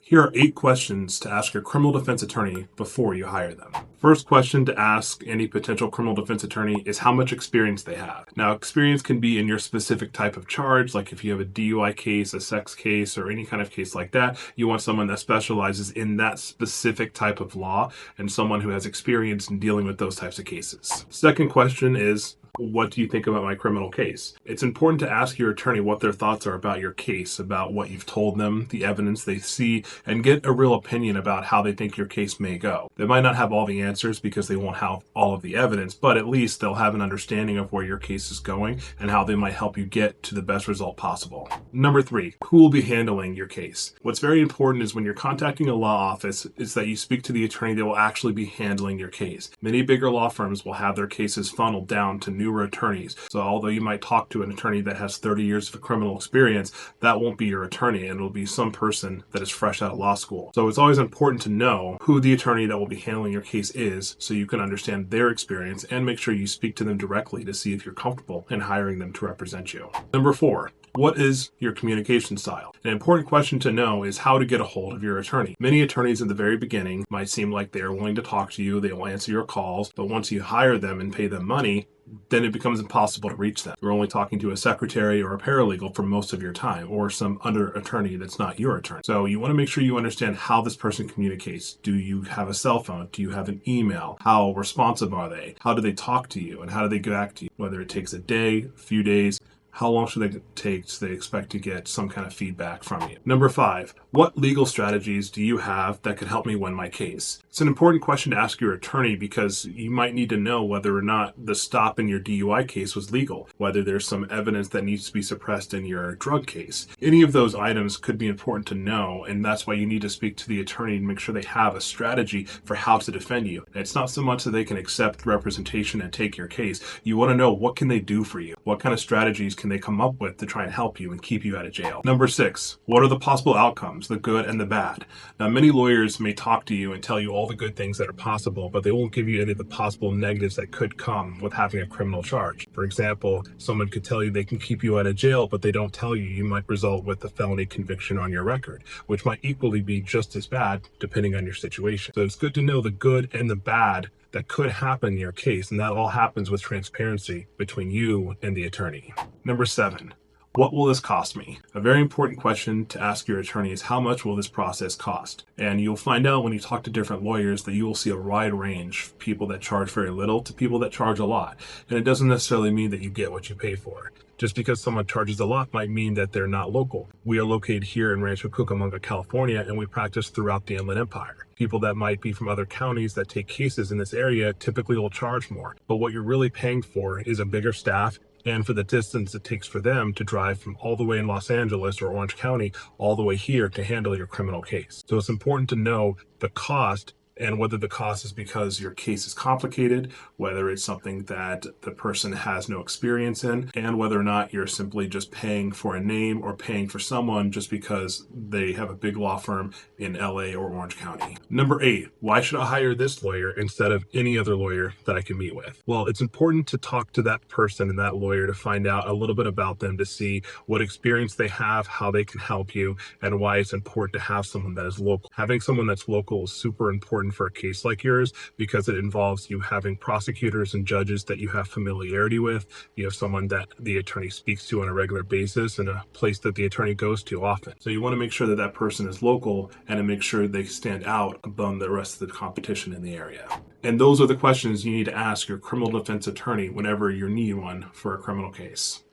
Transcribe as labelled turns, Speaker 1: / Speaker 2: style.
Speaker 1: Here are 8 questions to ask your criminal defense attorney before you hire them. First question to ask any potential criminal defense attorney is how much experience they have. Now, experience can be in your specific type of charge, like if you have a DUI case, a sex case, or any kind of case like that, you want someone that specializes in that specific type of law and someone who has experience in dealing with those types of cases. Second question is, what do you think about my criminal case? It's important to ask your attorney what their thoughts are about your case, about what you've told them, the evidence they see, and get a real opinion about how they think your case may go. They might not have all the answers because they won't have all of the evidence, but at least they'll have an understanding of where your case is going and how they might help you get to the best result possible. Number 3, who will be handling your case? What's very important is when you're contacting a law office is that you speak to the attorney that will actually be handling your case. Many bigger law firms will have their cases funneled down to newer attorneys. So although you might talk to an attorney that has 30 years of criminal experience, that won't be your attorney, and it'll be some person that is fresh out of law school. So it's always important to know who the attorney that will be handling your case is so you can understand their experience and make sure you speak to them directly to see if you're comfortable in hiring them to represent you. Number 4, what is your communication style? An important question to know is how to get a hold of your attorney. Many attorneys at the very beginning might seem like they are willing to talk to you, they will answer your calls, but once you hire them and pay them money, then it becomes impossible to reach them. You're only talking to a secretary or a paralegal for most of your time, or some other attorney that's not your attorney. So you want to make sure you understand how this person communicates. Do you have a cell phone? Do you have an email? How responsive are they? How do they talk to you? And how do they get back to you? Whether it takes a day, a few days, how long should they take do they expect to get some kind of feedback from you? Number 5, what legal strategies do you have that could help me win my case? It's an important question to ask your attorney because you might need to know whether or not the stop in your DUI case was legal, whether there's some evidence that needs to be suppressed in your drug case. Any of those items could be important to know, and that's why you need to speak to the attorney and make sure they have a strategy for how to defend you. And it's not so much that they can accept representation and take your case. You want to know, what can they do for you? What kind of strategies can they come up with to try and help you and keep you out of jail? Number 6, what are the possible outcomes, the good and the bad? Now, many lawyers may talk to you and tell you all the good things that are possible, but they won't give you any of the possible negatives that could come with having a criminal charge. For example, someone could tell you they can keep you out of jail, but they don't tell you might result with a felony conviction on your record, which might equally be just as bad depending on your situation. So it's good to know the good and the bad that could happen in your case, and that all happens with transparency between you and the attorney. Number 7, what will this cost me? A very important question to ask your attorney is how much will this process cost? And you'll find out when you talk to different lawyers that you will see a wide range, people that charge very little to people that charge a lot. And it doesn't necessarily mean that you get what you pay for. Just because someone charges a lot might mean that they're not local. We are located here in Rancho Cucamonga, California, and we practice throughout the Inland Empire. People that might be from other counties that take cases in this area typically will charge more. But what you're really paying for is a bigger staff and for the distance it takes for them to drive from all the way in Los Angeles or Orange County all the way here to handle your criminal case. So it's important to know the cost, and whether the cost is because your case is complicated, whether it's something that the person has no experience in, and whether or not you're simply just paying for a name or paying for someone just because they have a big law firm in LA or Orange County. Number 8, why should I hire this lawyer instead of any other lawyer that I can meet with? Well, it's important to talk to that person and that lawyer to find out a little bit about them, to see what experience they have, how they can help you, and why it's important to have someone that is local. Having someone that's local is super important for a case like yours because it involves you having prosecutors and judges that you have familiarity with. You have someone that the attorney speaks to on a regular basis and a place that the attorney goes to often. So you want to make sure that that person is local and to make sure they stand out above the rest of the competition in the area. And those are the questions you need to ask your criminal defense attorney whenever you need one for a criminal case.